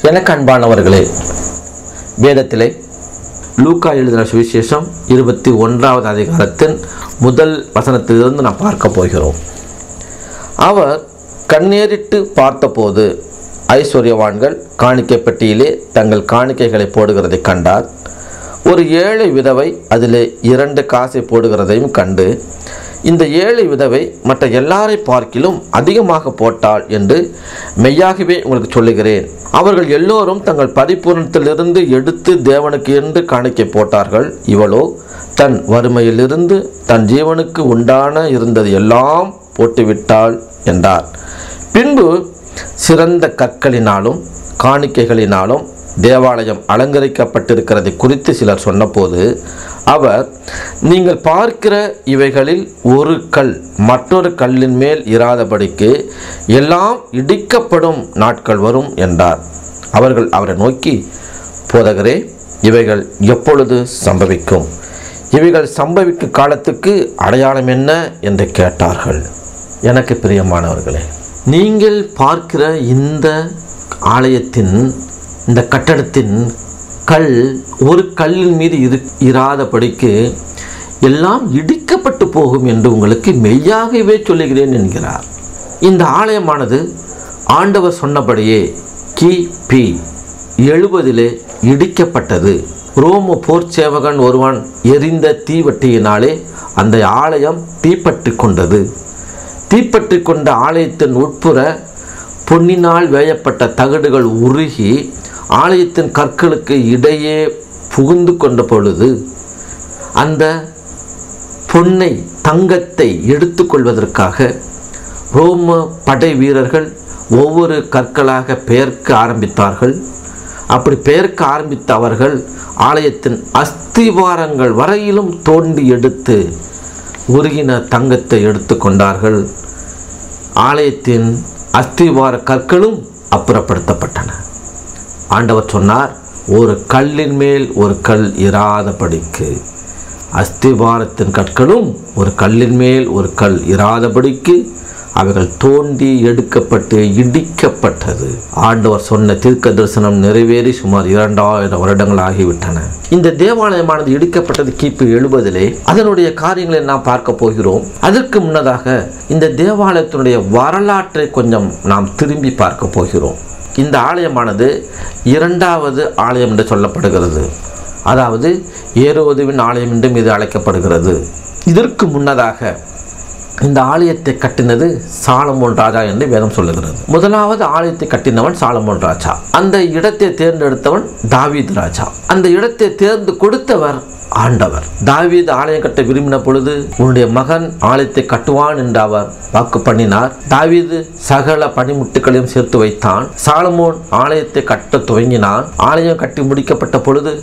எனக்கு அன்பானவர்களே, வேதத்திலே லூக்கா எழுதின சுவிசேஷம் 21வது அதிகாரத்தின் முதல் வசனத்திலிருந்து நாம் பார்க்க போகிறோம். அவர் கண்ணேறிட்டு பார்த்தபோது ஐஸ்வர்யவான்கள் காணிக்கை பெட்டியிலே தங்கள் காணிக்கைகளை போடுகிறதை கண்டார். ஒரு ஏழை விதவை அதிலே 2 காசை போடுகிறதையும் கண்டு, இந்த ஏழை விதவை மற்ற எல்லாரை பார்க்கிலும் அதிகமாக போட்டாள் என்று மெய்யாகவே உங்களுக்கு சொல்லுகிறேன். அவர்கள் எல்லோரும் தங்கள் பரிபூரணத்திலிருந்து எடுத்து தேவனுக்கு என்று காணிக்கை போட்டார்கள். இவளோ தன் வறுமையிலிருந்து தன் ஜீவனுக்கு உண்டான இருந்தது எல்லாம் போட்டுவிட்டாள் என்றார். பின்பு சிறந்த கற்களினாலும் காணிக்கைகளினாலும் தேவாலயம் அலங்கரிக்கப்பட்டிருக்கிறதை குறித்து சிலர் சொன்னபோது அவர், நீங்கள் பார்க்கிற இவைகளில் ஒரு கல் மற்றொரு கல்லின் மேல் இராதபடிக்கு எல்லாம் இடிக்கப்படும் நாட்கள் வரும் என்றார். அவர்கள் அவரை நோக்கி, போதகரே, இவைகள் எப்பொழுது சம்பவிக்கும்? இவைகள் சம்பவிக்கும் காலத்துக்கு அடையாளம் என்ன என்று கேட்டார்கள். எனக்கு பிரியமானவர்களே, நீங்கள் பார்க்கிற இந்த ஆலயத்தின், இந்த கட்டடத்தின் கல் ஒரு கல்லின் மீது இராதபடிக்கு எல்லாம் இடிக்கப்பட்டு போகும் என்று உங்களுக்கு மெய்யாகவே சொல்லுகிறேன் என்கிறார். இந்த ஆலயமானது ஆண்டவர் சொன்னபடியே கிபி 70 இடிக்கப்பட்டது. ரோம போர் சேவகன் ஒருவன் எரிந்த தீவட்டியினாலே அந்த ஆலயம் தீப்பற்றி கொண்டது. தீப்பற்றி கொண்ட ஆலயத்தின் உட்புற பொன்னினால் வேயப்பட்ட தகடுகள் உருகி ஆலயத்தின் கற்களுக்கு இடையே புகுந்து கொண்ட பொழுது அந்த பொன்னை, தங்கத்தை எடுத்துக்கொள்வதற்காக ரோம படை வீரர்கள் ஒவ்வொரு கற்களாக பெயர்க்க ஆரம்பித்தார்கள். அப்படி பெயர்க்க ஆரம்பித்த அவர்கள் ஆலயத்தின் அஸ்திவாரங்கள் வரையிலும் தோண்டி எடுத்து உருகின தங்கத்தை எடுத்து கொண்டார்கள். ஆலயத்தின் அஸ்திவார கற்களும் அப்புறப்படுத்தப்பட்டன. ஆண்டவர் சொன்னார், ஒரு கல்லின் மேல் ஒரு கல் இராதபடிக்கு, அஸ்திவாரத்தின் கற்களும் ஒரு கல்லின் மேல் ஒரு கல் இராதபடிக்கு அவைகள் தோண்டி எடுக்கப்பட்டு இடிக்கப்பட்டது. ஆண்டவர் சொன்ன தீர்க்க தரிசனம் நிறைவேறி சுமார் 2000 வருடங்கள் ஆகிவிட்டன. இந்த தேவாலயமானது இடிக்கப்பட்டது கிபி 70. அதனுடைய காரியங்களை நாம் பார்க்க போகிறோம். அதற்கு முன்னதாக இந்த தேவாலயத்தினுடைய வரலாற்றை கொஞ்சம் நாம் திரும்பி பார்க்க போகிறோம். இந்த ஆலயமானது 2வது ஆலயம் என்று சொல்லப்படுகிறது. அதாவது ஏரோதுவின் ஆலயம் என்றும் இது அழைக்கப்படுகிறது. இதற்கு முன்னதாக இந்த ஆலயத்தை கட்டினது சாலமோன் ராஜா என்று வேதம் சொல்லுகிறது. முதலாவது ஆலயத்தை கட்டினவன் சாலமோன் ராஜா. அந்த இடத்தை தேர்ந்தெடுத்தவன் தாவீது ராஜா. அந்த இடத்தை தேர்ந்து கொடுத்தவர் ஆண்டவர். தாவீது ஆலயம் கட்ட விரும்பின பொழுது, உன்னுடைய மகன் ஆலயத்தை கட்டுவான் என்று அவர் வாக்கு பண்ணினார். தாவீது சகல பணிமுட்டுகளையும் சேர்த்து வைத்தான். சாலமோன் ஆலயத்தை கட்ட துவங்கினான். ஆலயம் கட்டி முடிக்கப்பட்ட பொழுது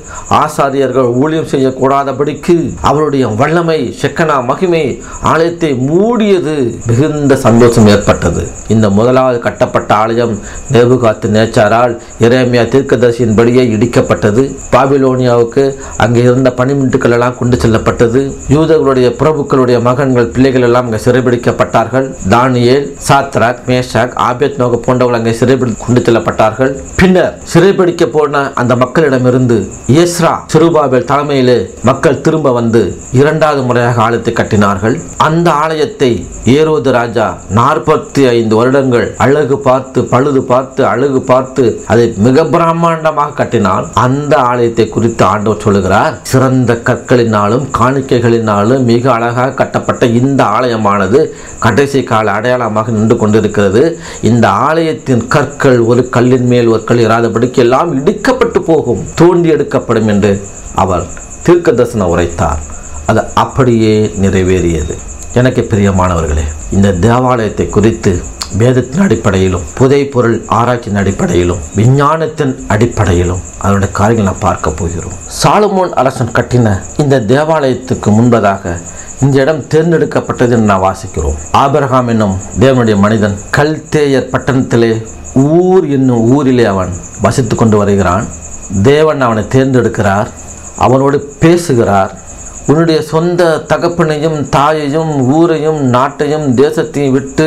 ஆசாரியர்கள் ஊழியம் செய்யக்கூடாதபடிக்கு அவருடைய வல்லமை, செக்கனா மகிமை ஆலயத்தை மூடியது. மிகுந்த சந்தோஷம் ஏற்பட்டது. இந்த முதலாவது கட்டப்பட்ட ஆலயம் நேபுகாத்நேச்சாரால் எரேமியா தீர்க்கதரிசியின்படியே இடிக்கப்பட்டது. பாபிலோனியாவுக்கு அங்கே இருந்த பணிமுட்டுகள் எல்லாம் கொண்டு செல்லப்பட்டது. யூதர்களுடைய பிரபுக்களுடைய மகன்கள், பிள்ளைகள் எல்லாம் அங்கே சிறைபிடிக்கப்பட்டார்கள். தானியேல், சாத்ராக், மேஷாக், ஆபேத்நேகோ போன்றவர்கள் அங்கே சிறைபிடித்து கொண்டு செல்லப்பட்டார்கள். பின்னர் சிறைபிடிக்க போன அந்த மக்களிடமிருந்து எஸ்ரா, செருபாபேல் தலைமையிலே மக்கள் திரும்ப வந்து 2வது முறையாக ஆலயத்தை கட்டினார்கள். அந்த ஆலயத்தை ஏரோது ராஜா 45 வருடங்கள் அழகு பார்த்து, பழுது பார்த்து, அழகு பார்த்து அதை மிக பிரம்மாண்டமாக கட்டினான். அந்த ஆலயத்தை குறித்து ஆண்டவர் சொல்லுகிறார், சிறந்த கற்களினாலும் காணிக்கைகளினாலும் மிக அழகாக கட்டப்பட்ட இந்த ஆலயமானது கடைசி கால அடையாளமாக நின்று கொண்டிருக்கிறது. இந்த ஆலயத்தின் கற்கள் ஒரு கல்லின் மேல் ஒரு கல் இராதபடிக்கு எல்லாம் இடிக்கப்பட்டு போகும், தோண்டி எடுக்கப்படும் என்று அவர் தீர்க்க தரிசனம் உரைத்தார். அது அப்படியே நிறைவேறியது. எனக்கு பிரியமானவர்களே, இந்த தேவாலயத்தை குறித்து வேதத்தின் அடிப்படையிலும் புதை பொருள் ஆராய்ச்சியின் அடிப்படையிலும் விஞ்ஞானத்தின் அடிப்படையிலும் அதனுடைய காரியங்களை நாம் பார்க்க போகிறோம். சாலமோன் அரசன் கட்டின இந்த தேவாலயத்துக்கு முன்பதாக இந்த இடம் தேர்ந்தெடுக்கப்பட்டது என்று நாம் வாசிக்கிறோம். ஆபிரகாம் என்னும் தேவனுடைய மனிதன் கல்தேயர் பட்டணத்திலே ஊர் என்னும் ஊரிலே அவன் வசித்து கொண்டு வருகிறான். தேவன் அவனை தேர்ந்தெடுக்கிறார், அவனோடு பேசுகிறார். உன்னுடைய சொந்த தகப்பனையும் தாயையும் ஊரையும் நாட்டையும் தேசத்தையும் விட்டு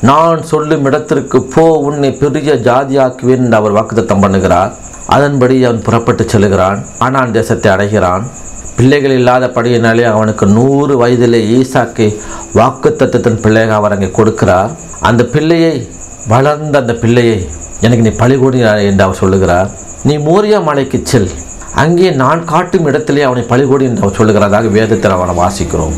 நான் சொல்லும் இடத்திற்கு போ, உன்னை பெரிய ஜாதியாக்குவேன் என்று அவர் வாக்குத்தத்தம் பண்ணுகிறார். அதன்படி அவன் புறப்பட்டு செல்கிறான். கானான் தேசத்தை அடைகிறான். பிள்ளைகள் இல்லாத படியினாலே அவனுக்கு 100 வயதிலே ஈசாக்கை வாக்குத்தத்தத்தின் பிள்ளையாக அவர் அங்கே கொடுக்கிறார். அந்த பிள்ளையை வளர்ந்த அந்த பிள்ளையை எனக்கு நீ பழிகொடி என்று அவர் சொல்லுகிறார். நீ மோரியா மலைக்கு செல், அங்கே நான் காட்டும் இடத்திலே அவனை பழிகொடி என்று அவர் சொல்லுகிறதாக வேதத்தில் அவனை வாசிக்கிறோம்.